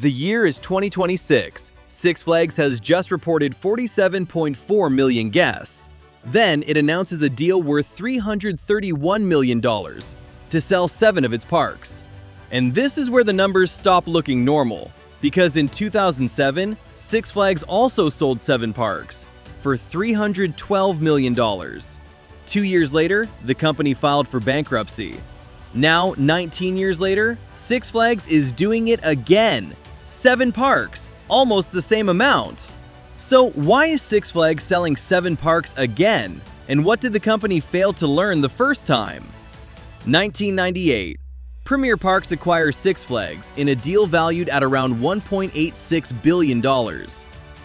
The year is 2026. Six Flags has just reported 47.4 million guests. Then it announces a deal worth $331 million to sell 7 of its parks. And this is where the numbers stop looking normal, because in 2007, Six Flags also sold 7 parks for $312 million. 2 years later, the company filed for bankruptcy. Now, 19 years later, Six Flags is doing it again. 7 parks, almost the same amount. So why is Six Flags selling 7 parks again? And what did the company fail to learn the first time? 1998. Premier Parks acquires Six Flags in a deal valued at around $1.86 billion.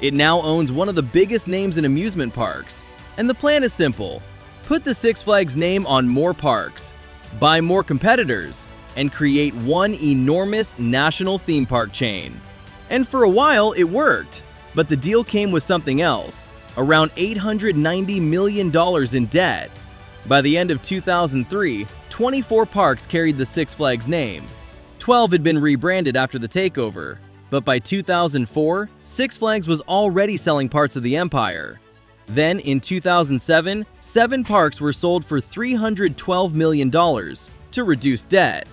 It now owns one of the biggest names in amusement parks. And the plan is simple. Put the Six Flags name on more parks, buy more competitors, and create one enormous national theme park chain. And for a while, it worked. But the deal came with something else, around $890 million in debt. By the end of 2003, 24 parks carried the Six Flags name. 12 had been rebranded after the takeover. But by 2004, Six Flags was already selling parts of the empire. Then, in 2007, 7 parks were sold for $312 million to reduce debt.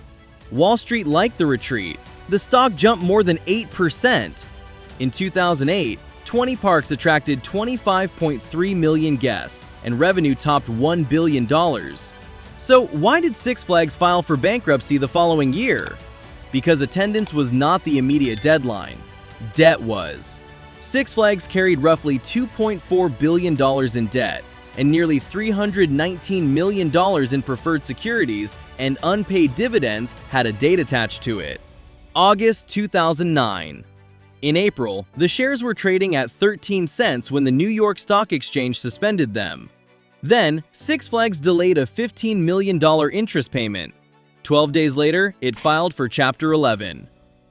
Wall Street liked the retreat. The stock jumped more than 8%. In 2008, 20 parks attracted 25.3 million guests, and revenue topped $1 billion. So why did Six Flags file for bankruptcy the following year? Because attendance was not the immediate deadline. Debt was. Six Flags carried roughly $2.4 billion in debt and nearly $319 million in preferred securities, and unpaid dividends had a date attached to it. August 2009. In April, the shares were trading at 13 cents when the New York Stock Exchange suspended them. Then, Six Flags delayed a $15 million interest payment. 12 days later, it filed for Chapter 11.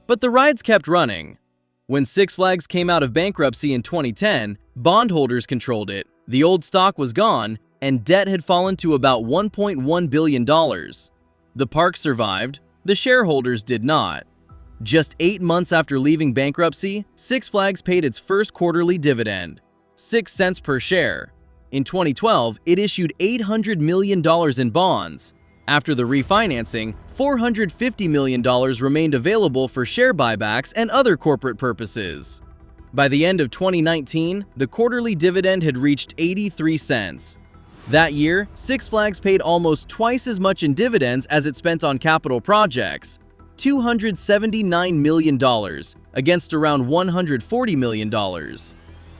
But the rides kept running. When Six Flags came out of bankruptcy in 2010, bondholders controlled it, the old stock was gone, and debt had fallen to about $1.1 billion. The park survived, the shareholders did not. Just 8 months after leaving bankruptcy, Six Flags paid its first quarterly dividend, 6 cents per share. In 2012, it issued $800 million in bonds. After the refinancing, $450 million remained available for share buybacks and other corporate purposes. By the end of 2019, the quarterly dividend had reached 83 cents. That year, Six Flags paid almost twice as much in dividends as it spent on capital projects, $279 million against around $140 million.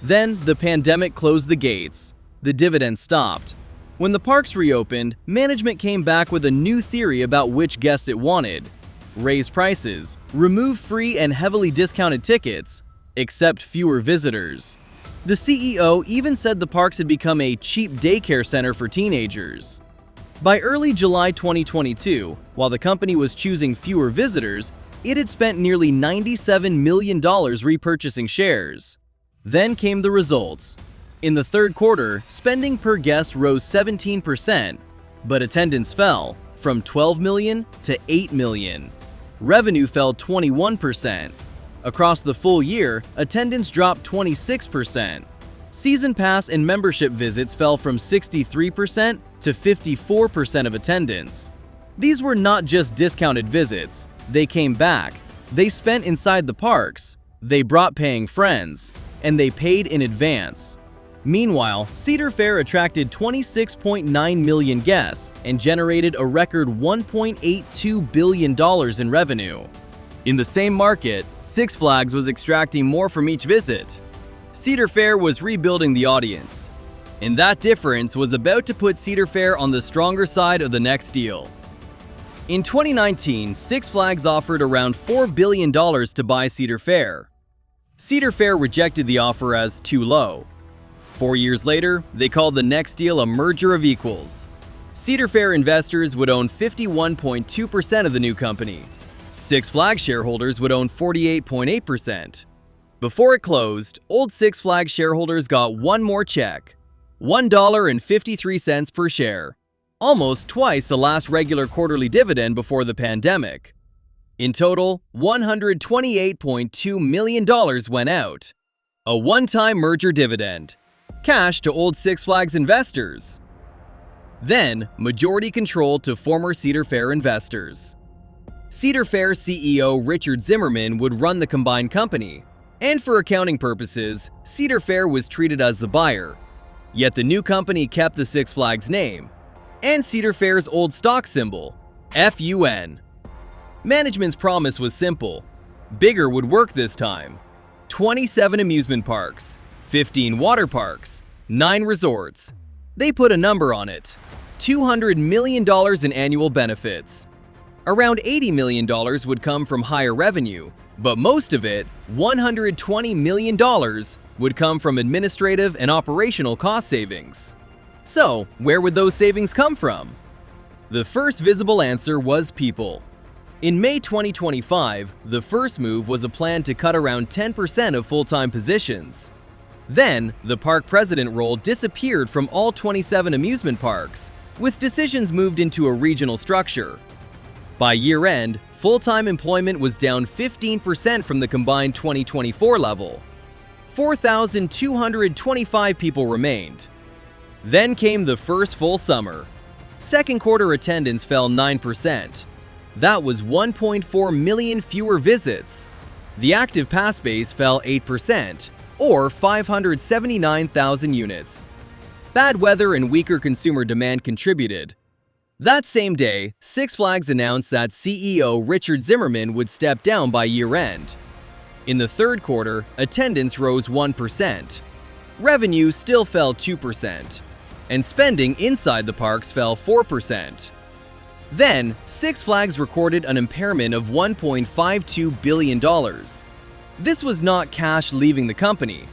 Then, the pandemic closed the gates. The dividend stopped. When the parks reopened, management came back with a new theory about which guests it wanted. Raise prices, remove free and heavily discounted tickets, accept fewer visitors. The CEO even said the parks had become a cheap daycare center for teenagers. By early July 2022, while the company was choosing fewer visitors, it had spent nearly $97 million repurchasing shares. Then came the results. In the third quarter, spending per guest rose 17%, but attendance fell from 12 million to 8 million. Revenue fell 21%. Across the full year, attendance dropped 26%. Season pass and membership visits fell from 63% to 54% of attendance. These were not just discounted visits. They came back. They spent inside the parks. They brought paying friends. And they paid in advance. Meanwhile, Cedar Fair attracted 26.9 million guests and generated a record $1.82 billion in revenue. In the same market, Six Flags was extracting more from each visit. Cedar Fair was rebuilding the audience. And that difference was about to put Cedar Fair on the stronger side of the next deal. In 2019, Six Flags offered around $4 billion to buy Cedar Fair. Cedar Fair rejected the offer as too low. 4 years later, they called the next deal a merger of equals. Cedar Fair investors would own 51.2% of the new company. Six Flags shareholders would own 48.8%. Before it closed, old Six Flags shareholders got one more check, $1.53 per share, almost twice the last regular quarterly dividend before the pandemic. In total, $128.2 million went out. A one-time merger dividend. Cash to old Six Flags investors. Then, majority control to former Cedar Fair investors. Cedar Fair CEO Richard Zimmerman would run the combined company, and for accounting purposes, Cedar Fair was treated as the buyer. Yet the new company kept the Six Flags name and Cedar Fair's old stock symbol, FUN. Management's promise was simple. Bigger would work this time. 27 amusement parks, 15 water parks, 9 resorts. They put a number on it. $200 million in annual benefits. Around $80 million would come from higher revenue, but most of it, $120 million, would come from administrative and operational cost savings. So, where would those savings come from? The first visible answer was people. In May 2025, the first move was a plan to cut around 10% of full-time positions. Then, the park president role disappeared from all 27 amusement parks, with decisions moved into a regional structure. By year-end, full-time employment was down 15% from the combined 2024 level. 4,225 people remained. Then came the first full summer. Second quarter attendance fell 9%. That was 1.4 million fewer visits. The active pass base fell 8%, or 579,000 units. Bad weather and weaker consumer demand contributed. That same day, Six Flags announced that CEO Richard Zimmerman would step down by year-end. In the third quarter, attendance rose 1%. Revenue still fell 2%, and spending inside the parks fell 4%. Then, Six Flags recorded an impairment of $1.52 billion. This was not cash leaving the company.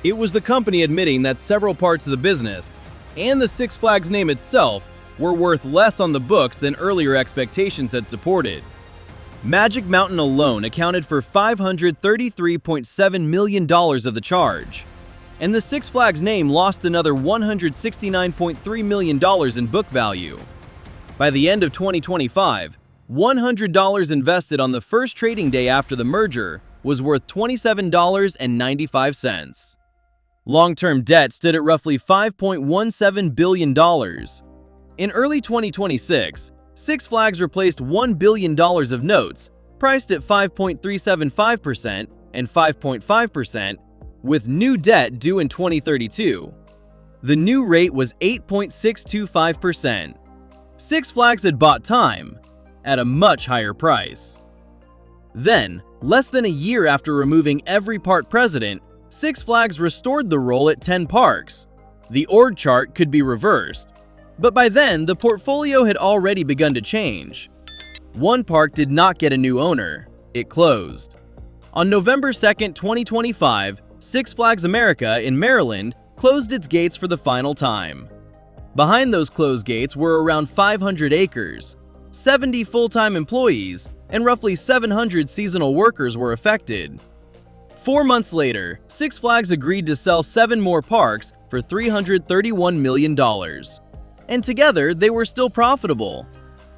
It was the company admitting that several parts of the business, and the Six Flags name itself, were worth less on the books than earlier expectations had supported. Magic Mountain alone accounted for $533.7 million of the charge, and the Six Flags name lost another $169.3 million in book value. By the end of 2025, $100 invested on the first trading day after the merger was worth $27.95. Long-term debt stood at roughly $5.17 billion. In early 2026, Six Flags replaced $1 billion of notes, priced at 5.375% and 5.5%, with new debt due in 2032. The new rate was 8.625%. Six Flags had bought time at a much higher price. Then, less than a year after removing every park president, Six Flags restored the role at 10 parks. The org chart could be reversed, but by then the portfolio had already begun to change. One park did not get a new owner. It closed. On November 2, 2025, Six Flags America in Maryland closed its gates for the final time. Behind those closed gates were around 500 acres, 70 full-time employees, and roughly 700 seasonal workers were affected. 4 months later, Six Flags agreed to sell 7 more parks for $331 million. And together, they were still profitable.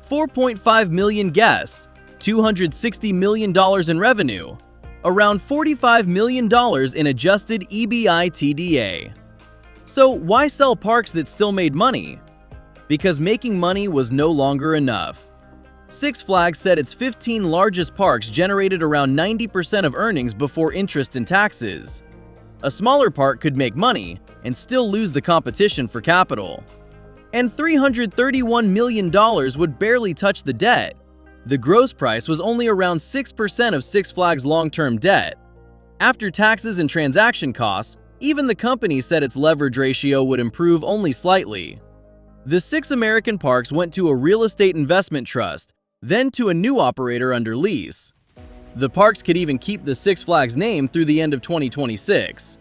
4.5 million guests, $260 million in revenue, around $45 million in adjusted EBITDA. So why sell parks that still made money? Because making money was no longer enough. Six Flags said its 15 largest parks generated around 90% of earnings before interest and taxes. A smaller park could make money and still lose the competition for capital. And $331 million would barely touch the debt. The gross price was only around 6% of Six Flags' long-term debt. After taxes and transaction costs, even the company said its leverage ratio would improve only slightly. The 6 American parks went to a real estate investment trust, then to a new operator under lease. The parks could even keep the Six Flags name through the end of 2026.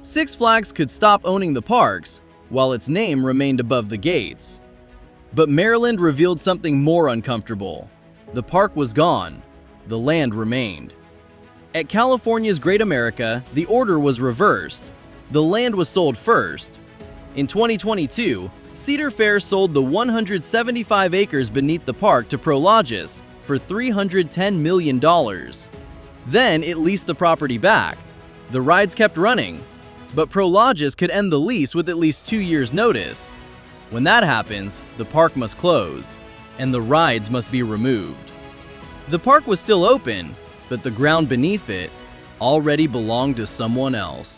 Six Flags could stop owning the parks, while its name remained above the gates. But Maryland revealed something more uncomfortable. The park was gone. The land remained. At California's Great America, the order was reversed. The land was sold first. In 2022, Cedar Fair sold the 175 acres beneath the park to Prologis for $310 million. Then it leased the property back. The rides kept running, but Prologis could end the lease with at least 2 years' notice. When that happens, the park must close, and the rides must be removed. The park was still open, but the ground beneath it already belonged to someone else.